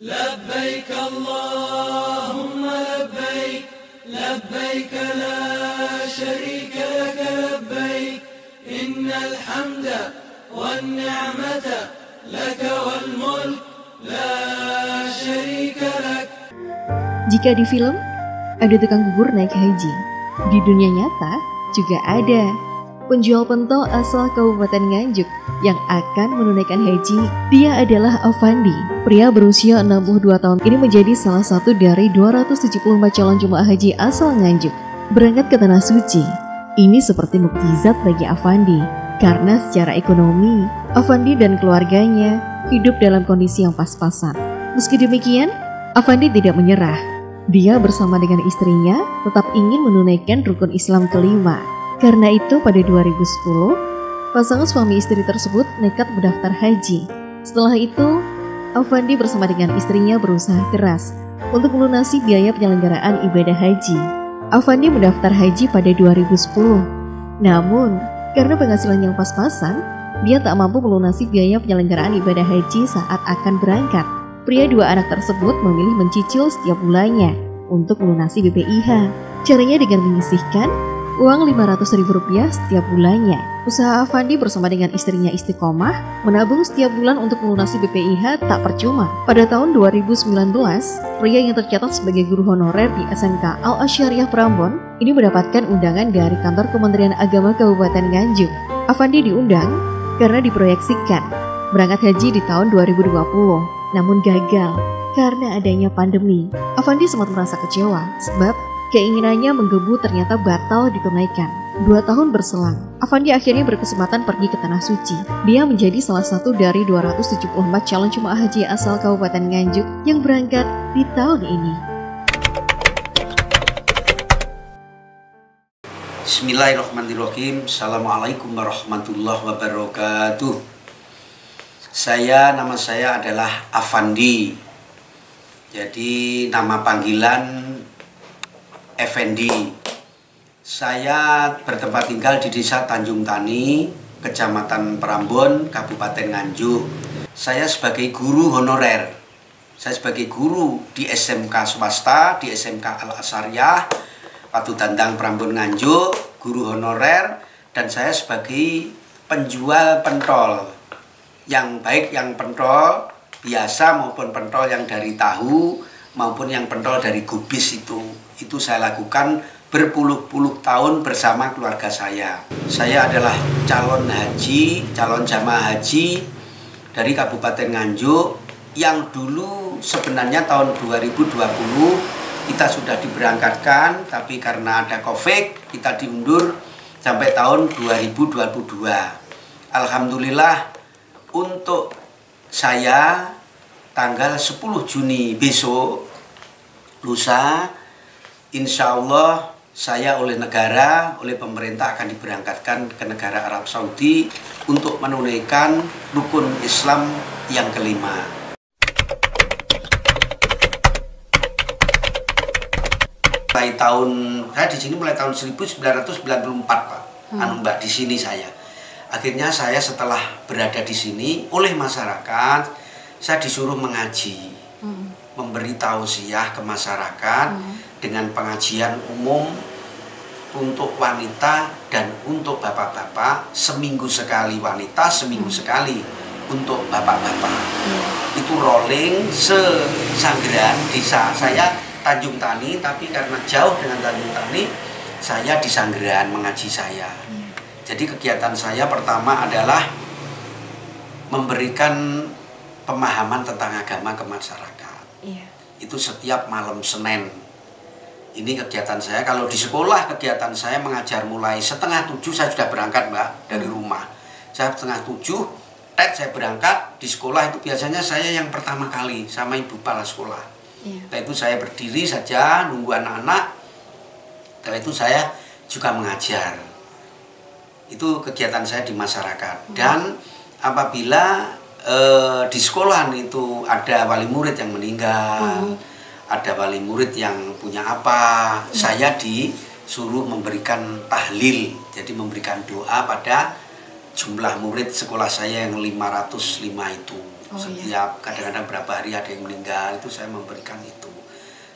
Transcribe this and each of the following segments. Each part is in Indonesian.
لبيك اللهم لبيك لبيك لا شريك لك لبيك إن الحمد والنعمة لك والملك لا شريك لك. Jika di film ada tukang bubur naik haji, di dunia nyata juga ada penjual pentol asal Kabupaten Nganjuk yang akan menunaikan haji. Dia adalah Afandi, pria berusia 62 tahun ini menjadi salah satu dari 274 calon jemaah haji asal Nganjuk. Berangkat ke Tanah Suci, ini seperti mukjizat bagi Afandi, karena secara ekonomi, Afandi dan keluarganya hidup dalam kondisi yang pas-pasan. Meski demikian, Afandi tidak menyerah. Dia bersama dengan istrinya tetap ingin menunaikan rukun Islam kelima. Karena itu pada 2010, pasangan suami istri tersebut nekat mendaftar haji. Setelah itu, Afandi bersama dengan istrinya berusaha keras untuk melunasi biaya penyelenggaraan ibadah haji. Afandi mendaftar haji pada 2010. Namun, karena penghasilan yang pas-pasan, dia tak mampu melunasi biaya penyelenggaraan ibadah haji saat akan berangkat. Pria dua anak tersebut memilih mencicil setiap bulannya untuk melunasi BPIH. Caranya dengan menyisihkan uang Rp500.000 setiap bulannya. Usaha Afandi bersama dengan istrinya istiqomah menabung setiap bulan untuk melunasi BPIH tak percuma. Pada tahun 2019, pria yang tercatat sebagai guru honorer di SMK Al-Asyariah Prambon ini mendapatkan undangan dari kantor Kementerian Agama Kabupaten Nganjuk. Afandi diundang karena diproyeksikan berangkat haji di tahun 2020, namun gagal karena adanya pandemi. Afandi sempat merasa kecewa sebab keinginannya menggebu ternyata batal ditunaikan. 2 tahun berselang, Afandi akhirnya berkesempatan pergi ke Tanah Suci. Dia menjadi salah satu dari 274 calon jemaah haji asal Kabupaten Nganjuk yang berangkat di tahun ini. Bismillahirrahmanirrahim. Assalamualaikum warahmatullahi wabarakatuh. Nama saya adalah Afandi. Jadi nama panggilan Effendi. Saya bertempat tinggal di Desa Tanjung Tani, Kecamatan Prambon, Kabupaten Nganjuk. Saya sebagai guru honorer. Saya sebagai guru di SMK swasta, di SMK Al-Asyariah, Watu Dandang Prambon Nganjuk, guru honorer, dan saya sebagai penjual pentol. Yang baik yang pentol biasa maupun pentol yang dari tahu maupun yang pentol dari gubis itu saya lakukan berpuluh-puluh tahun bersama keluarga saya. Saya adalah calon jamaah haji dari Kabupaten Nganjuk yang dulu sebenarnya tahun 2020 kita sudah diberangkatkan, tapi karena ada COVID kita diundur sampai tahun 2022. Alhamdulillah untuk saya tanggal 10 Juni besok, lusa, insya Allah saya oleh pemerintah akan diberangkatkan ke negara Arab Saudi untuk menunaikan rukun Islam yang kelima. Saya di sini mulai tahun 1994 Pak, Mbak, di sini saya. Akhirnya saya setelah berada di sini oleh masyarakat, saya disuruh mengaji, memberi tausiah ke masyarakat dengan pengajian umum untuk wanita dan untuk bapak-bapak, seminggu sekali wanita, seminggu sekali untuk bapak-bapak. Itu rolling se-Sanggeran desa. Saya Tanjung Tani, tapi karena jauh dengan Tanjung Tani, saya di Sanggeran mengaji saya. Jadi kegiatan saya pertama adalah memberikan pemahaman tentang agama ke masyarakat. Itu setiap malam Senin. Ini kegiatan saya. Kalau di sekolah kegiatan saya mengajar mulai 6:30 saya sudah berangkat, Mbak, dari rumah. Saya 6:30 saya berangkat. Di sekolah itu biasanya saya yang pertama kali sama ibu kepala sekolah. Setelah itu saya berdiri saja nunggu anak-anak. Setelah itu saya juga mengajar. Itu kegiatan saya di masyarakat. Dan apabila di sekolahan itu ada wali murid yang meninggal, ada wali murid yang punya apa, saya disuruh memberikan tahlil, jadi memberikan doa pada jumlah murid sekolah saya yang 505 itu. Setiap kadang-kadang berapa hari ada yang meninggal, itu saya memberikan itu.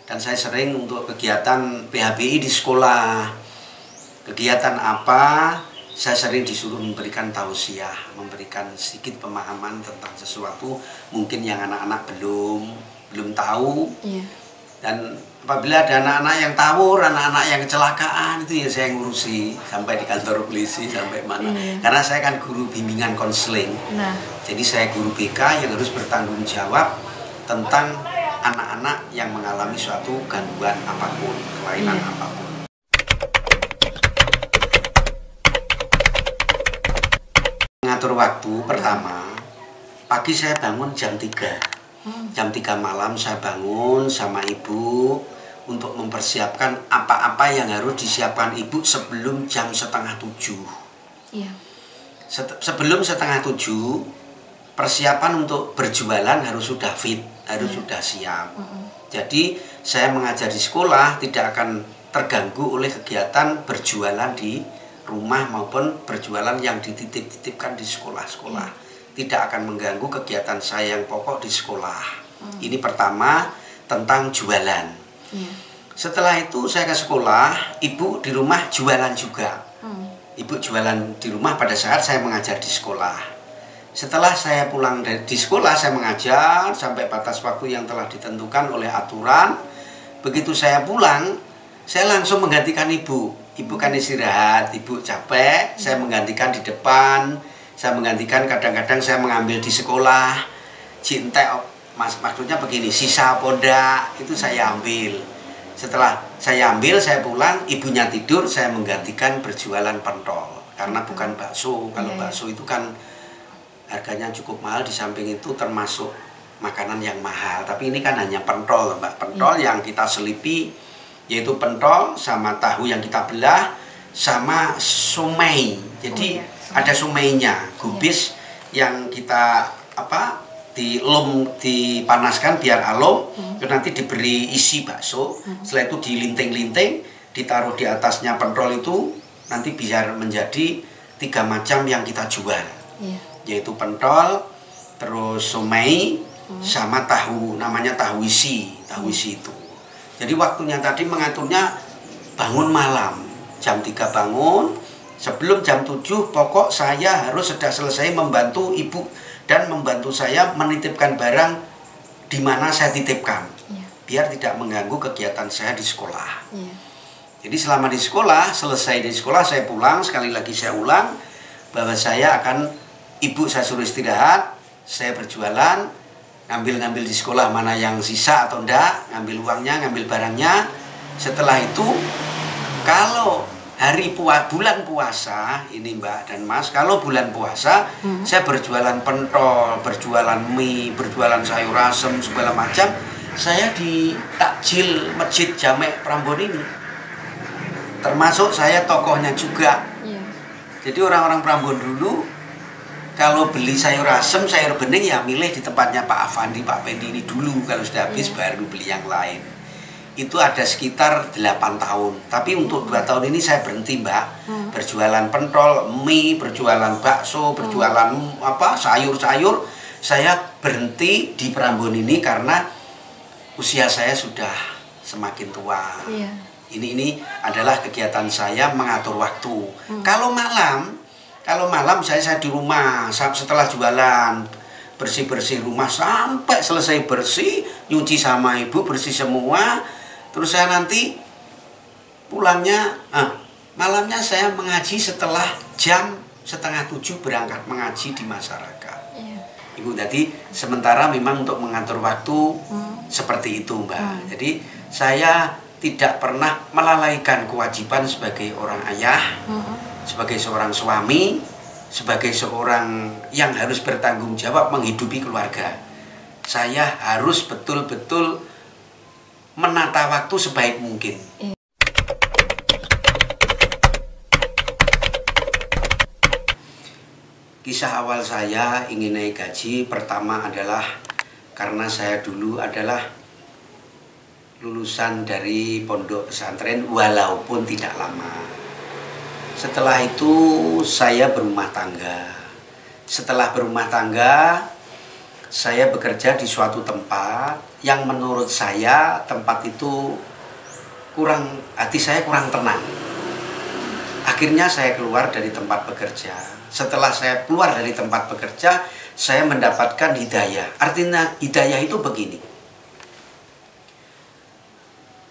Dan saya sering untuk kegiatan PHBI di sekolah. Kegiatan apa, saya sering disuruh memberikan tausiah, memberikan sedikit pemahaman tentang sesuatu mungkin yang anak-anak belum tahu. Dan apabila ada anak-anak yang tawur, anak-anak yang kecelakaan, itu ya saya ngurusi sampai di kantor polisi, sampai mana. Karena saya kan guru bimbingan konseling. Jadi saya guru BK yang harus bertanggung jawab tentang anak-anak yang mengalami suatu gangguan apapun, kelainan apapun. Mengatur waktu, pertama, pagi saya bangun jam 3. Jam 3 malam saya bangun sama ibu untuk mempersiapkan apa-apa yang harus disiapkan ibu sebelum jam 6:30. Sebelum 6:30, persiapan untuk berjualan harus sudah fit, harus sudah siap. Jadi saya mengajar di sekolah tidak akan terganggu oleh kegiatan berjualan di rumah maupun berjualan yang dititip-titipkan di sekolah-sekolah. Tidak akan mengganggu kegiatan saya yang pokok di sekolah. Ini pertama tentang jualan. Setelah itu saya ke sekolah, ibu di rumah jualan juga. Ibu jualan di rumah pada saat saya mengajar di sekolah. Setelah saya pulang di sekolah, saya mengajar sampai batas waktu yang telah ditentukan oleh aturan. Begitu saya pulang, saya langsung menggantikan ibu. Ibu kan istirahat, ibu capek, saya menggantikan di depan. Saya menggantikan, kadang-kadang saya mengambil di sekolah. Cinta, maksudnya begini, sisa poda itu saya ambil. Setelah saya ambil, saya pulang, ibunya tidur, saya menggantikan berjualan pentol. Karena bukan bakso. Kalau bakso itu kan harganya cukup mahal, di samping itu termasuk makanan yang mahal. Tapi ini kan hanya pentol, Mbak. Pentol yang kita selipi, yaitu pentol sama tahu yang kita belah, sama somai. Jadi ada somainya, gubis yang kita dipanaskan biar alum, nanti diberi isi bakso. Setelah itu dilinting-linting, ditaruh di atasnya pentol itu, nanti biar menjadi 3 macam yang kita jual. Yaitu pentol, terus somai, sama tahu, namanya tahu isi itu. Jadi waktunya tadi mengaturnya bangun malam, jam 3 bangun, sebelum jam 7 pokok saya harus sudah selesai membantu ibu dan membantu saya menitipkan barang di mana saya titipkan, biar tidak mengganggu kegiatan saya di sekolah. Jadi selama di sekolah, selesai di sekolah saya pulang, sekali lagi saya ulang bahwa saya akan, ibu saya suruh istirahat, saya berjualan, ngambil di sekolah mana yang sisa atau enggak, ngambil uangnya, ngambil barangnya. Setelah itu, kalau hari bulan puasa, ini Mbak dan Mas, kalau bulan puasa, saya berjualan pentol, berjualan mie, berjualan sayur asem, segala macam. Saya di takjil Masjid Jamek Prambon ini. Termasuk saya tokohnya juga. Jadi orang-orang Prambon dulu, kalau beli sayur asem, sayur bening ya milih di tempatnya Pak Afandi, Pak Pendi ini dulu. Kalau sudah habis baru beli yang lain. Itu ada sekitar 8 tahun. Tapi untuk 2 tahun ini saya berhenti, Mbak. Berjualan pentol, mie, berjualan bakso, berjualan sayur-sayur. Saya berhenti di Prambon ini karena usia saya sudah semakin tua. Ini adalah kegiatan saya mengatur waktu. Kalau malam saya di rumah, setelah jualan, bersih-bersih rumah sampai selesai bersih, nyuci sama ibu, bersih semua. Terus saya nanti pulangnya, malamnya saya mengaji setelah jam 6:30 berangkat mengaji di masyarakat. Ibu, jadi sementara memang untuk mengatur waktu seperti itu, Mbak. Jadi saya tidak pernah melalaikan kewajiban sebagai orang ayah, sebagai seorang suami, sebagai seorang yang harus bertanggung jawab menghidupi keluarga. Saya harus betul-betul menata waktu sebaik mungkin. Kisah awal saya ingin naik gaji pertama adalah karena saya dulu adalah lulusan dari pondok pesantren walaupun tidak lama. Setelah itu saya berumah tangga. Setelah berumah tangga, saya bekerja di suatu tempat yang menurut saya tempat itu hati saya kurang tenang. Akhirnya saya keluar dari tempat bekerja. Setelah saya keluar dari tempat bekerja, saya mendapatkan hidayah. Artinya hidayah itu begini.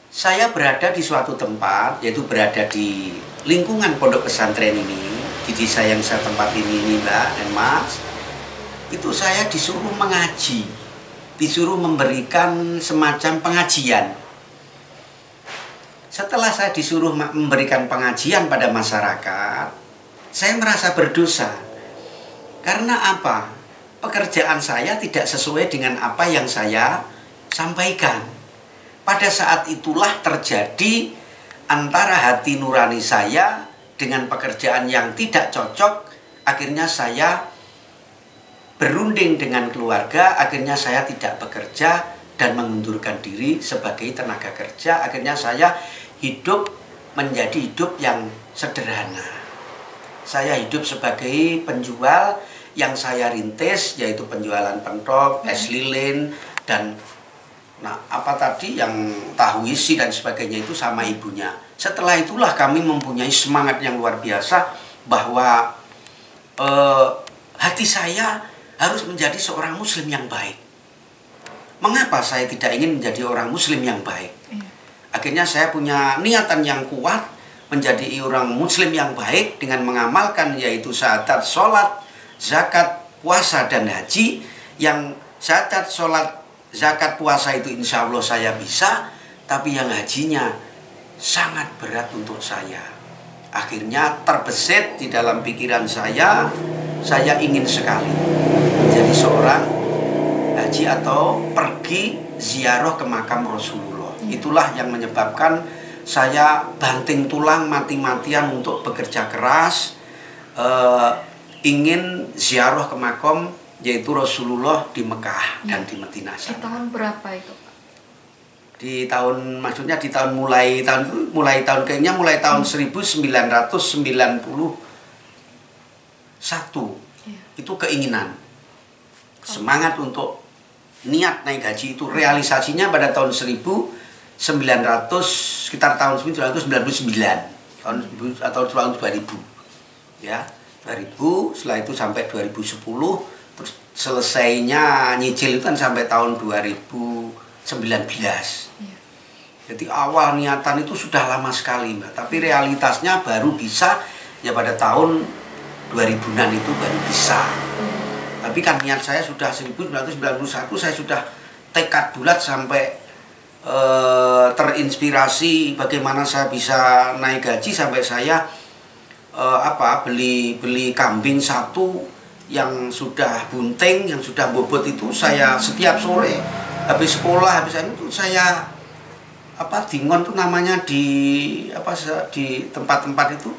Saya berada di suatu tempat, yaitu berada di lingkungan pondok pesantren ini, di desa yang saya tempati ini Mbak dan Mas. Itu saya disuruh mengaji, disuruh memberikan semacam pengajian. Setelah saya disuruh memberikan pengajian pada masyarakat, saya merasa berdosa. Karena apa? Pekerjaan saya tidak sesuai dengan apa yang saya sampaikan. Pada saat itulah terjadi antara hati nurani saya dengan pekerjaan yang tidak cocok. Akhirnya saya berunding dengan keluarga, akhirnya saya tidak bekerja dan mengundurkan diri sebagai tenaga kerja. Akhirnya saya hidup menjadi hidup yang sederhana. Saya hidup sebagai penjual yang saya rintis, yaitu penjualan pentok, es lilin, dan yang tahu isi dan sebagainya itu sama ibunya. Setelah itulah kami mempunyai semangat yang luar biasa bahwa hati saya harus menjadi seorang muslim yang baik. Mengapa saya tidak ingin menjadi orang muslim yang baik? Akhirnya saya punya niatan yang kuat menjadi orang muslim yang baik dengan mengamalkan yaitu syahadat, sholat, zakat, puasa, dan haji. Yang syahadat, sholat, zakat, puasa itu insya Allah saya bisa, tapi yang hajinya sangat berat untuk saya. Akhirnya terbesit di dalam pikiran saya ingin sekali menjadi seorang haji atau pergi ziarah ke makam Rasulullah. Itulah yang menyebabkan saya banting tulang mati-matian untuk bekerja keras, ingin ziarah ke makam yaitu Rasulullah di Mekah dan di Madinah. Di tahun berapa itu, Pak? Di tahun, maksudnya di tahun mulai tahun 1991. Itu keinginan, semangat untuk niat naik haji itu realisasinya pada tahun 1900, sekitar tahun 1999 atau tahun 2000 ya, 2000. Setelah itu sampai 2010, terus selesainya nyicil itu kan sampai tahun 2019. Jadi awal niatan itu sudah lama sekali Mbak, tapi realitasnya baru bisa ya pada tahun 2000-an itu baru bisa. Tapi kan niat saya sudah 1991, saya sudah tekad bulat sampai terinspirasi bagaimana saya bisa naik gaji sampai saya beli kambing satu yang sudah bunting, yang sudah bobot itu. Saya setiap sore habis sekolah, habis itu saya dingon tuh namanya di tempat-tempat itu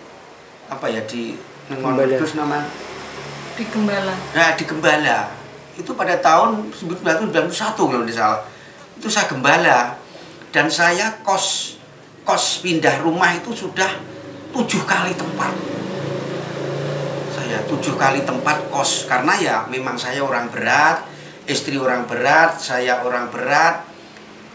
di nengon terus nama di Gembala. Nah, di Gembala itu pada tahun 1991 kalau tidak salah. Itu saya gembala dan saya kos pindah rumah itu sudah 7 kali tempat. Saya 7 kali tempat kos karena ya memang saya orang berat, istri orang berat, saya orang berat.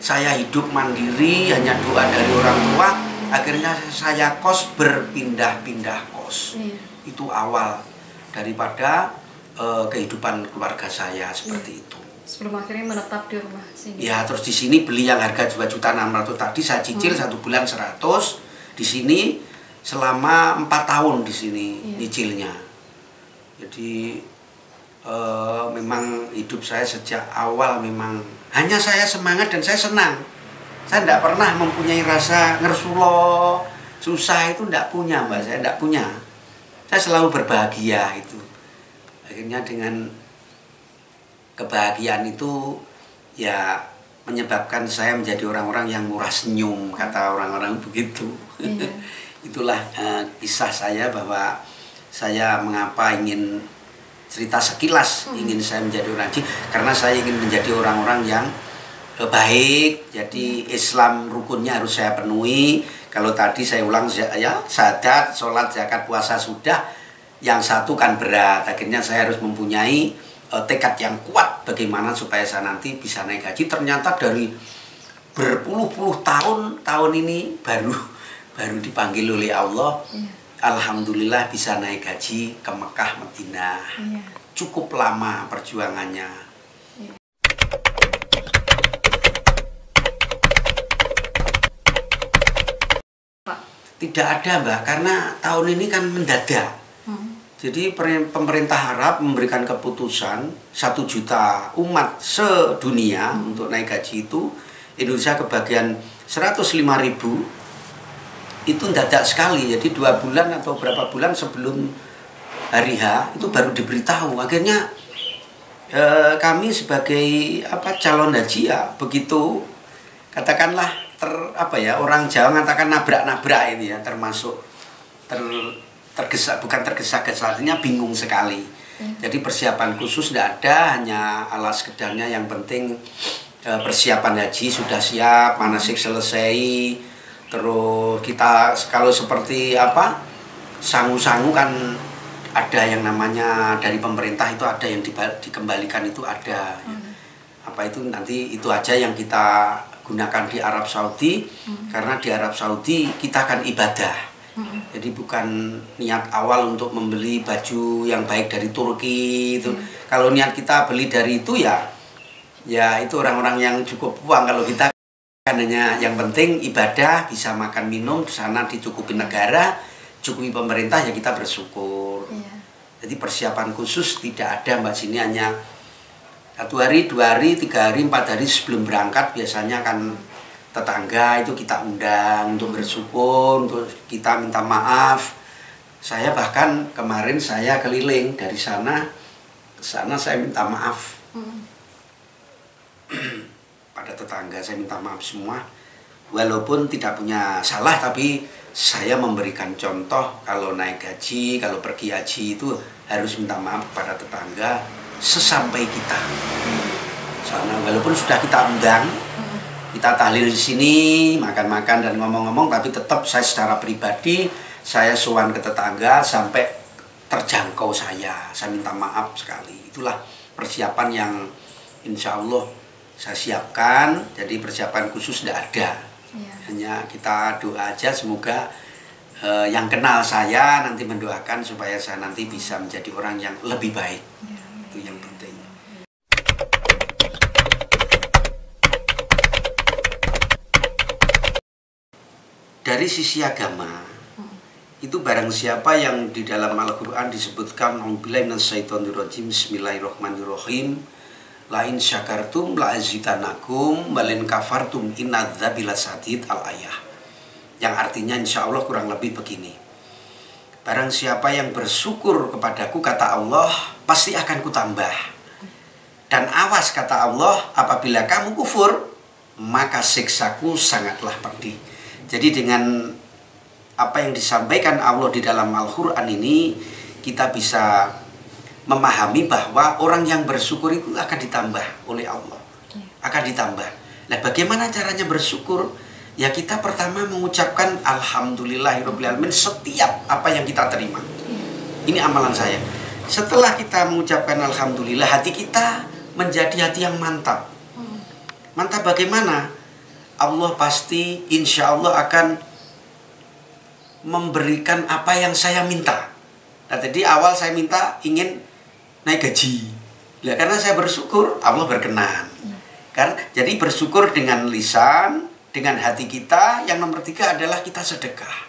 Saya hidup mandiri, hanya doa dari orang tua. Akhirnya saya kos berpindah-pindah kos. Itu awal daripada kehidupan keluarga saya seperti itu. Sebelum akhirnya menetap di rumah sini. Ya, terus di sini beli yang harga 2.600.000 tadi saya cicil 1 bulan 100 di sini selama 4 tahun di sini nyicilnya. Jadi memang hidup saya sejak awal memang hanya saya semangat dan saya senang. Saya tidak pernah mempunyai rasa ngersulo, susah itu tidak punya Mbak, saya tidak punya. Saya selalu berbahagia itu. Akhirnya dengan kebahagiaan itu ya menyebabkan saya menjadi orang-orang yang murah senyum, kata orang-orang begitu. Itulah kisah saya bahwa saya mengapa ingin cerita sekilas ingin saya menjadi orang haji karena saya ingin menjadi orang-orang yang baik. Jadi Islam rukunnya harus saya penuhi. Kalau tadi saya ulang ya, syahadat, sholat, zakat, puasa sudah. Yang satu kan berat. Akhirnya saya harus mempunyai tekad yang kuat bagaimana supaya saya nanti bisa naik haji. Ternyata dari berpuluh-puluh tahun ini baru dipanggil oleh Allah. Alhamdulillah bisa naik haji ke Mekah Madinah. Cukup lama perjuangannya. Tidak ada, Mbak, karena tahun ini kan mendadak. Jadi pemerintah Arab memberikan keputusan 1 juta umat sedunia untuk naik haji itu. Indonesia kebagian 105.000. Itu mendadak sekali. Jadi 2 bulan atau berapa bulan sebelum hari H itu baru diberitahu. Akhirnya kami sebagai calon haji ya begitu, katakanlah orang Jawa mengatakan nabrak-nabrak ini ya, termasuk bukan tergesa-gesa, artinya bingung sekali. Jadi persiapan khusus tidak ada, hanya alas sekedarnya. Yang penting persiapan haji sudah siap, manasik selesai. Terus kita kalau seperti sangu-sangu kan ada yang namanya dari pemerintah itu ada yang dikembalikan itu ada. Itu nanti itu aja yang kita gunakan di Arab Saudi, karena di Arab Saudi kita akan ibadah. Jadi bukan niat awal untuk membeli baju yang baik dari Turki itu. Kalau niat kita beli dari itu ya itu orang-orang yang cukup uang. Kalau kita kan hanya yang penting ibadah, bisa makan minum di sana dicukupi negara, cukupi pemerintah, ya kita bersyukur. Jadi persiapan khusus tidak ada, Mbak. Sini hanya 1 hari, 2 hari, 3 hari, 4 hari sebelum berangkat biasanya kan tetangga itu kita undang untuk bersyukur, untuk kita minta maaf. Saya bahkan kemarin saya keliling dari sana ke sana, saya minta maaf pada tetangga, saya minta maaf semua. Walaupun tidak punya salah, tapi saya memberikan contoh kalau naik haji, kalau pergi haji itu harus minta maaf pada tetangga sesampai kita. Soalnya walaupun sudah kita undang, kita tahlil di sini, makan-makan dan ngomong-ngomong, tapi tetap saya secara pribadi saya sowan ke tetangga sampai terjangkau saya minta maaf sekali. Itulah persiapan yang insya Allah saya siapkan. Jadi persiapan khusus tidak ada. Hanya kita doa aja, semoga yang kenal saya nanti mendoakan supaya saya nanti bisa menjadi orang yang lebih baik. Itu yang penting. Dari sisi agama, itu barang siapa yang di dalam Al-Quran disebutkan A'udzubillahi minasyaitonirrajim, Bismillahirrahmanirrahim, la in syakartum la azidanakum wa in kafartum innadzabi lasadid, al-ayah. Yang artinya insya Allah kurang lebih begini: barang siapa yang bersyukur kepadaku, kata Allah, pasti akan kutambah. Dan awas, kata Allah, apabila kamu kufur, maka siksaku sangatlah pedih. Jadi dengan apa yang disampaikan Allah di dalam Al-Quran ini, kita bisa memahami bahwa orang yang bersyukur itu akan ditambah oleh Allah. Akan ditambah. Nah, bagaimana caranya bersyukur? Ya, kita pertama mengucapkan Alhamdulillahirrahmanirrahim setiap apa yang kita terima. Ini amalan saya. Setelah kita mengucapkan Alhamdulillah, hati kita menjadi hati yang mantap. Mantap bagaimana? Allah pasti insya Allah akan memberikan apa yang saya minta. Nah, tadi awal saya minta ingin naik gaji. Nah, karena saya bersyukur, Allah berkenan. Kan? Jadi bersyukur dengan lisan, dengan hati kita. Yang nomor 3 adalah kita sedekah.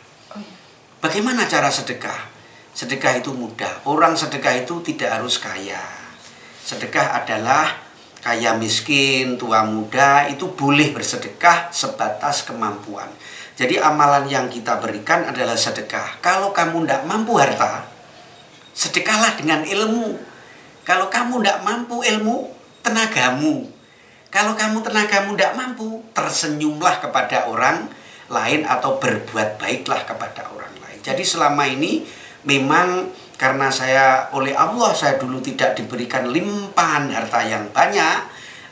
Bagaimana cara sedekah? Sedekah itu mudah. Orang sedekah itu tidak harus kaya. Sedekah adalah kaya miskin, tua muda, itu boleh bersedekah sebatas kemampuan. Jadi amalan yang kita berikan adalah sedekah. Kalau kamu tidak mampu harta, sedekahlah dengan ilmu. Kalau kamu tidak mampu ilmu, tenagamu. Kalau kamu tenagamu tidak mampu, tersenyumlah kepada orang lain atau berbuat baiklah kepada orang lain. Jadi selama ini memang karena oleh Allah saya dulu tidak diberikan limpahan harta yang banyak,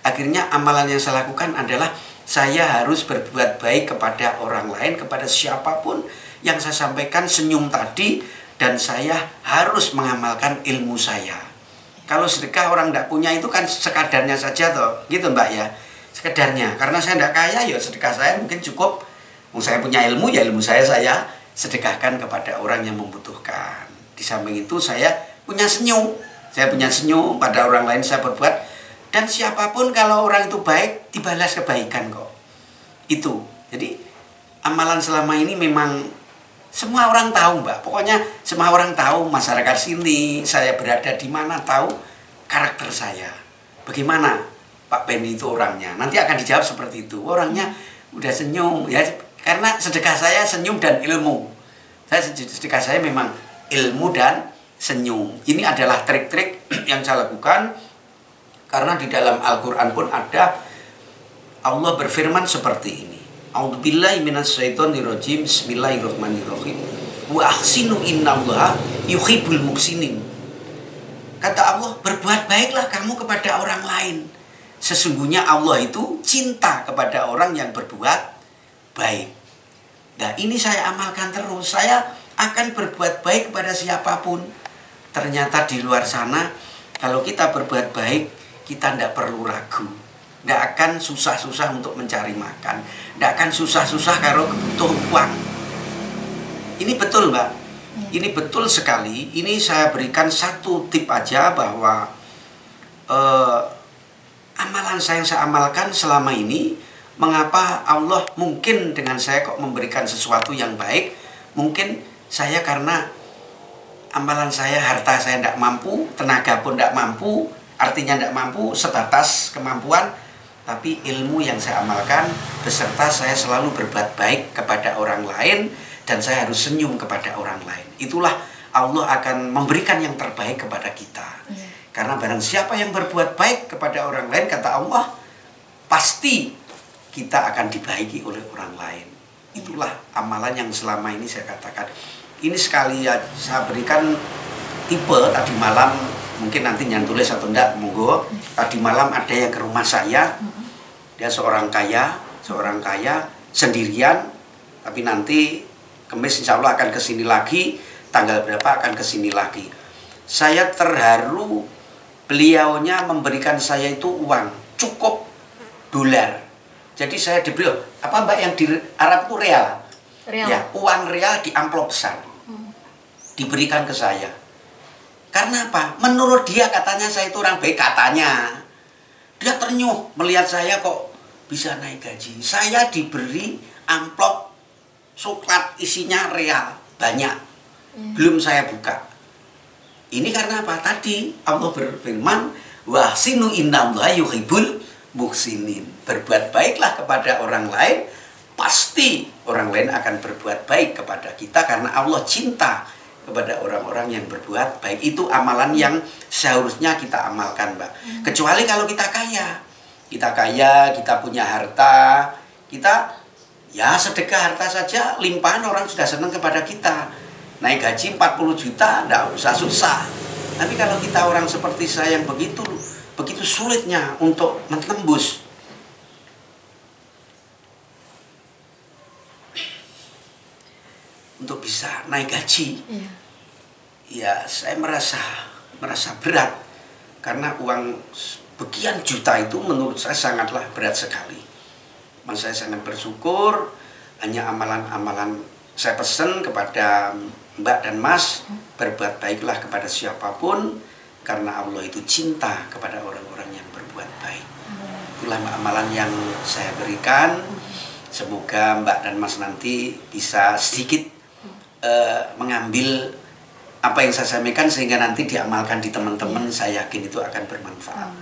akhirnya amalan yang saya lakukan adalah saya harus berbuat baik kepada orang lain, kepada siapapun yang saya sampaikan senyum tadi, dan saya harus mengamalkan ilmu saya. Kalau sedekah orang tidak punya itu kan sekadarnya saja toh, gitu Mbak ya. Sekedarnya, karena saya tidak kaya ya sedekah saya mungkin cukup. Saya punya ilmu ya ilmu saya sedekahkan kepada orang yang membutuhkan. Di samping itu saya punya senyum. Saya punya senyum pada orang lain saya berbuat. Dan siapapun kalau orang itu baik dibalas kebaikan kok. Itu. Jadi amalan selama ini memang semua orang tahu Mbak, pokoknya semua orang tahu masyarakat sini, saya berada di mana tahu karakter saya. Bagaimana Pak Benny itu orangnya, nanti akan dijawab seperti itu. Orangnya udah senyum, ya karena sedekah saya senyum dan ilmu. Sedekah saya memang ilmu dan senyum. Ini adalah trik-trik yang saya lakukan, karena di dalam Al-Quran pun ada Allah berfirman seperti ini. A'udzubillahi minasyaitonirrajim. Bismillahirrahmanirrahim. Wa ahsinu innallaha yuhibbul muhsinin. Kata Allah, berbuat baiklah kamu kepada orang lain. Sesungguhnya Allah itu cinta kepada orang yang berbuat baik. Nah, ini saya amalkan terus. Saya akan berbuat baik kepada siapapun. Ternyata di luar sana, kalau kita berbuat baik, kita tidak perlu ragu. Tidak akan susah-susah untuk mencari makan. Tidak akan susah-susah kalau butuh uang. Ini betul Mbak. Ini betul sekali. Ini saya berikan satu tip aja bahwa amalan saya yang saya amalkan selama ini, mengapa Allah mungkin dengan saya kok memberikan sesuatu yang baik. Mungkin saya karena amalan saya, harta saya tidak mampu, tenaga pun tidak mampu, artinya tidak mampu sebatas kemampuan. Tapi ilmu yang saya amalkan beserta saya selalu berbuat baik kepada orang lain, dan saya harus senyum kepada orang lain. Itulah Allah akan memberikan yang terbaik kepada kita. Karena barang siapa yang berbuat baik kepada orang lain, kata Allah, pasti kita akan dibaiki oleh orang lain. Itulah amalan yang selama ini saya katakan. Ini sekali ya saya berikan tipe tadi malam, mungkin nanti yang tulis atau enggak, monggo. Tadi malam ada yang ke rumah saya. Dia seorang kaya sendirian, tapi nanti Kamis insya Allah akan kesini lagi, tanggal berapa akan kesini lagi. Saya terharu, beliaunya memberikan saya itu uang, cukup dolar. Jadi saya diberi, apa Mbak yang di Arab itu real? Ya, uang real di amplop besar. Diberikan ke saya. Karena apa? Menurut dia katanya saya itu orang baik, katanya. Dia ternyuh melihat saya kok bisa naik gaji. Saya diberi amplop coklat isinya real banyak. Belum saya buka. Ini karena apa? Tadi Allah berfirman, wa sinu innallaha yuhibbul muhsinin. Berbuat baiklah kepada orang lain, pasti orang lain akan berbuat baik kepada kita karena Allah cinta kepada orang-orang yang berbuat baik. Itu amalan yang seharusnya kita amalkan Mbak. Kecuali kalau kita kaya, kita punya harta, kita ya sedekah harta saja, limpahan orang sudah senang kepada kita. Naik gaji 40 juta, tidak usah susah. Tapi kalau kita orang seperti saya yang begitu sulitnya untuk menembus, untuk bisa naik gaji, ya saya merasa berat. Karena uang sekian juta itu menurut saya sangatlah berat sekali. Mas saya sangat bersyukur, hanya amalan-amalan saya pesan kepada Mbak dan Mas, berbuat baiklah kepada siapapun, karena Allah itu cinta kepada orang-orang yang berbuat baik. Itulah amalan yang saya berikan. Semoga Mbak dan Mas nanti bisa sedikit mengambil apa yang saya sampaikan sehingga nanti diamalkan di teman-teman. Saya yakin itu akan bermanfaat.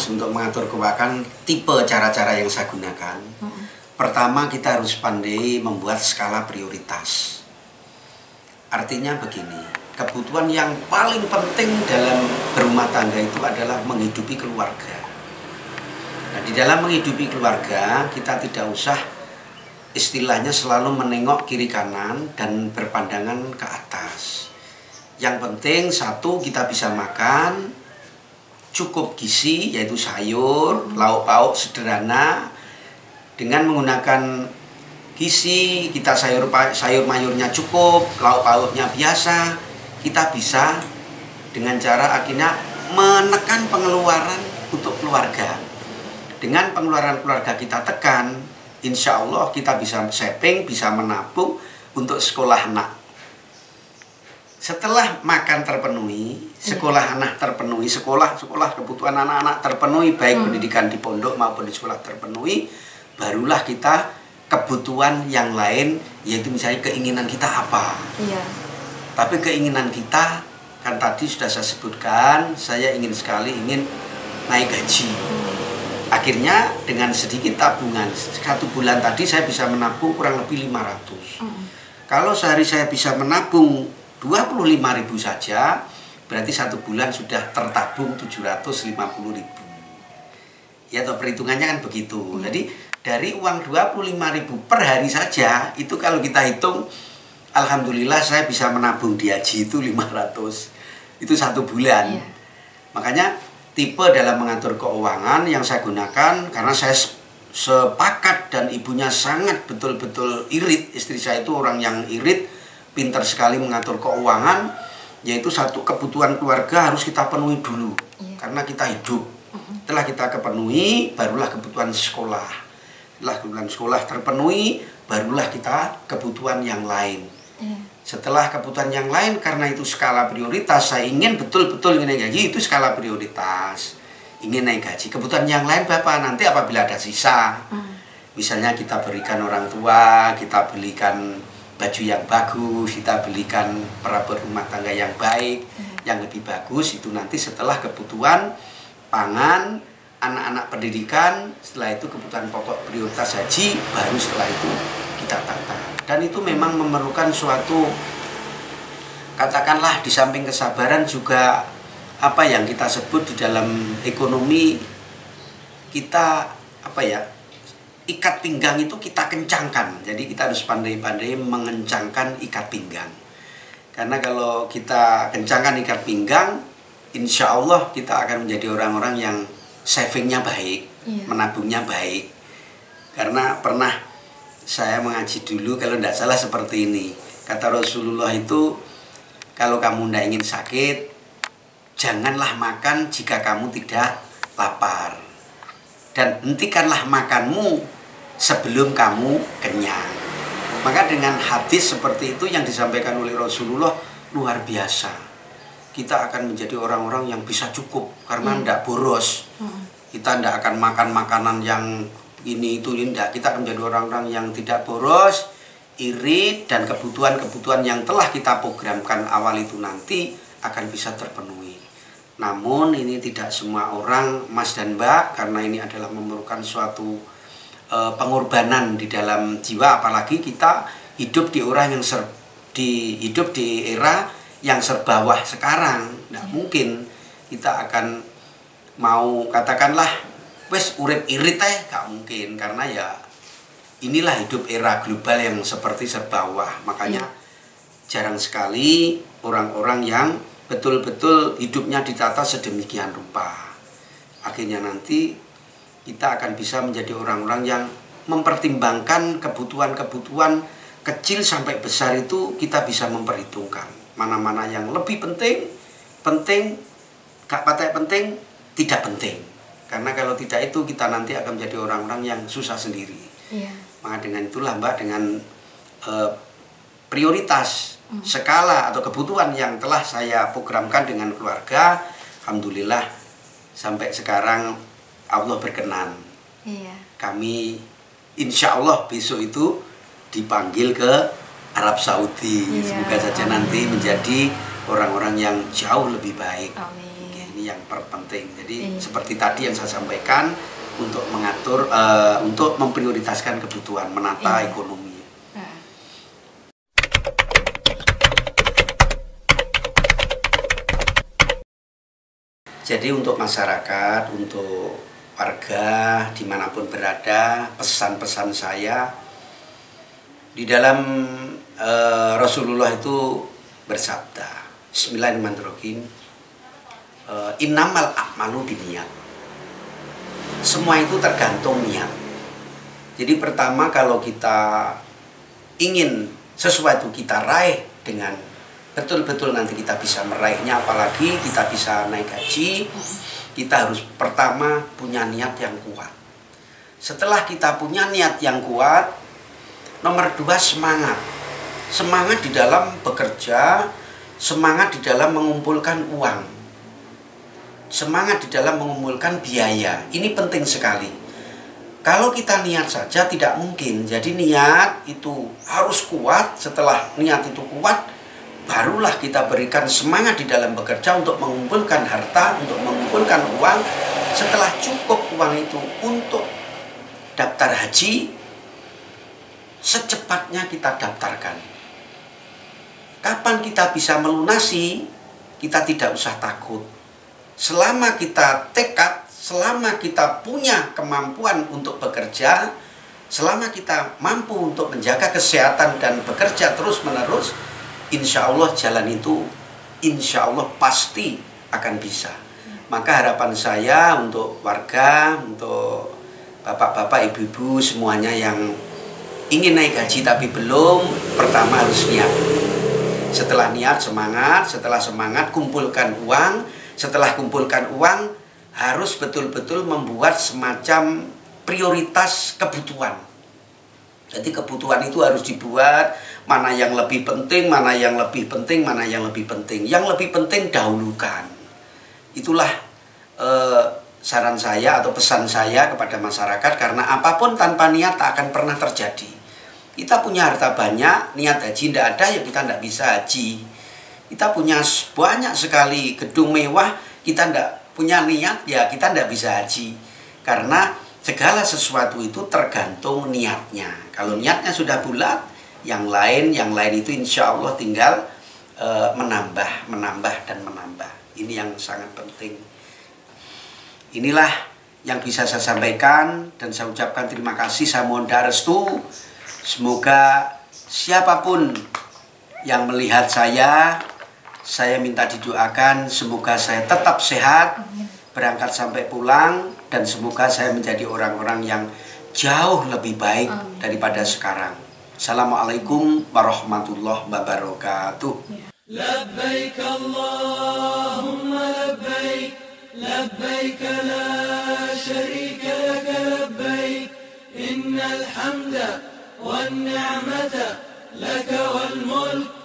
Untuk mengatur keuangan, tipe cara-cara yang saya gunakan. Pertama, kita harus pandai membuat skala prioritas. Artinya begini, kebutuhan yang paling penting dalam berumah tangga itu adalah menghidupi keluarga. Nah, di dalam menghidupi keluarga, kita tidak usah istilahnya selalu menengok kiri kanan dan berpandangan ke atas. Yang penting satu, kita bisa makan cukup gizi, yaitu sayur, lauk pauk sederhana, dengan menggunakan gizi, kita sayur mayurnya cukup, lauk pauknya biasa, kita bisa dengan cara akhirnya menekan pengeluaran untuk keluarga. Dengan pengeluaran keluarga kita tekan, insya Allah kita bisa saving, bisa menabung untuk sekolah anak. Setelah makan terpenuhi, sekolah anak terpenuhi, sekolah kebutuhan anak-anak terpenuhi, baik pendidikan di pondok maupun di sekolah terpenuhi, barulah kita kebutuhan yang lain, yaitu misalnya keinginan kita apa. Iya. Tapi keinginan kita, kan tadi sudah saya sebutkan, saya ingin naik gaji. Akhirnya dengan sedikit tabungan, 1 bulan tadi saya bisa menabung kurang lebih 500. Kalau sehari saya bisa menabung 25.000 saja, berarti 1 bulan sudah tertabung 750.000. Ya, atau perhitungannya kan begitu. Jadi dari uang 25.000 per hari saja, itu kalau kita hitung, alhamdulillah saya bisa menabung di haji itu 500. Itu 1 bulan. Makanya tipe dalam mengatur keuangan yang saya gunakan, karena saya sepakat dan ibunya sangat betul-betul irit. Istri saya itu orang yang irit, pintar sekali mengatur keuangan, yaitu satu kebutuhan keluarga harus kita penuhi dulu, karena kita hidup. Setelah kita kepenuhi, barulah kebutuhan sekolah. Setelah kebutuhan sekolah terpenuhi, barulah kita kebutuhan yang lain. Setelah kebutuhan yang lain, karena itu skala prioritas, saya ingin betul-betul ingin naik gaji, itu skala prioritas. Ingin naik gaji. Kebutuhan yang lain Bapak, nanti apabila ada sisa, misalnya kita berikan orang tua, kita belikan baju yang bagus, kita belikan perabot rumah tangga yang baik, yang lebih bagus, itu nanti setelah kebutuhan pangan, anak-anak pendidikan, setelah itu kebutuhan pokok prioritas haji, baru setelah itu kita tata. Dan itu memang memerlukan suatu, katakanlah di samping kesabaran juga apa yang kita sebut di dalam ekonomi, kita ikat pinggang itu kita kencangkan. Jadi kita harus pandai-pandai mengencangkan ikat pinggang. Karena kalau kita kencangkan ikat pinggang, insya Allah kita akan menjadi orang-orang yang savingnya baik, menabungnya baik. Karena pernah saya mengaji dulu, kalau tidak salah seperti ini. Kata Rasulullah itu, kalau kamu tidak ingin sakit, janganlah makan jika kamu tidak lapar. Dan hentikanlah makanmu sebelum kamu kenyang. Maka dengan hadis seperti itu yang disampaikan oleh Rasulullah, luar biasa. Kita akan menjadi orang-orang yang bisa cukup, karena tidak boros. Kita tidak akan makan makanan yang ini itu tidak. Kita akan menjadi orang-orang yang tidak boros, irit, dan kebutuhan-kebutuhan yang telah kita programkan awal itu nanti akan bisa terpenuhi. Namun ini tidak semua orang, Mas dan Mbak, karena ini adalah memerlukan suatu pengorbanan di dalam jiwa, apalagi kita hidup di era yang serbawah sekarang. Tidak mungkin kita akan mau katakanlah wes urip irit gak mungkin, karena ya inilah hidup era global yang seperti serbawah. Makanya jarang sekali orang-orang yang betul-betul hidupnya ditata sedemikian rupa. Akhirnya nanti kita akan bisa menjadi orang-orang yang mempertimbangkan kebutuhan-kebutuhan kecil sampai besar itu kita bisa memperhitungkan. Mana-mana yang lebih penting, gak patek penting, tidak penting. Karena kalau tidak itu kita nanti akan menjadi orang-orang yang susah sendiri. Maka dengan itulah Mbak, dengan prioritas, skala atau kebutuhan yang telah saya programkan dengan keluarga, alhamdulillah sampai sekarang Allah berkenan. Kami insya Allah besok itu dipanggil ke Arab Saudi. Semoga saja nanti menjadi orang-orang yang jauh lebih baik. Oke, ini yang terpenting. Jadi seperti tadi yang saya sampaikan, untuk mengatur, untuk memprioritaskan kebutuhan, menata ekonomi. Jadi untuk masyarakat, untuk warga dimanapun berada, pesan-pesan saya di dalam Rasulullah itu bersabda, Bismillahirrahmanirrahim, innamal a'malu binniyat. Semua itu tergantung niat. Jadi pertama kalau kita ingin sesuatu kita raih dengan betul-betul nanti kita bisa meraihnya, apalagi kita bisa naik haji, kita harus pertama punya niat yang kuat. Setelah kita punya niat yang kuat, nomor 2 semangat. Semangat di dalam bekerja, semangat di dalam mengumpulkan uang, semangat di dalam mengumpulkan biaya. Ini penting sekali. Kalau kita niat saja tidak mungkin. Jadi niat itu harus kuat. Setelah niat itu kuat, barulah kita berikan semangat di dalam bekerja untuk mengumpulkan harta, untuk mengumpulkan uang. Setelah cukup uang itu untuk daftar haji, secepatnya kita daftarkan. Kapan kita bisa melunasi, kita tidak usah takut. Selama kita tekad, selama kita punya kemampuan untuk bekerja, selama kita mampu untuk menjaga kesehatan dan bekerja terus-menerus, insya Allah jalan itu insya Allah pasti akan bisa. Maka harapan saya untuk warga, untuk bapak-bapak, ibu-ibu semuanya yang ingin naik haji tapi belum, pertama harus niat. Setelah niat semangat, setelah semangat kumpulkan uang, setelah kumpulkan uang harus betul-betul membuat semacam prioritas kebutuhan. Jadi kebutuhan itu harus dibuat, mana yang lebih penting, mana yang lebih penting, mana yang lebih penting. Yang lebih penting dahulukan. Itulah saran saya atau pesan saya kepada masyarakat, karena apapun tanpa niat tak akan pernah terjadi. Kita punya harta banyak, niat haji tidak ada, ya kita tidak bisa haji. Kita punya banyak sekali gedung mewah, kita tidak punya niat, ya kita tidak bisa haji. Karena segala sesuatu itu tergantung niatnya. Kalau niatnya sudah bulat, yang lain itu insya Allah tinggal menambah dan menambah. Ini yang sangat penting. Inilah yang bisa saya sampaikan dan saya ucapkan terima kasih. Saya mohon doa restu. Semoga siapapun yang melihat saya minta didoakan semoga saya tetap sehat, berangkat sampai pulang, dan semoga saya menjadi orang-orang yang jauh lebih baik daripada sekarang. Assalamualaikum warahmatullahi wabarakatuh. Labbaik Allahumma labbaik, labbaik la syarika laka labbaik, innal hamda wan ni'mata laka wal mulk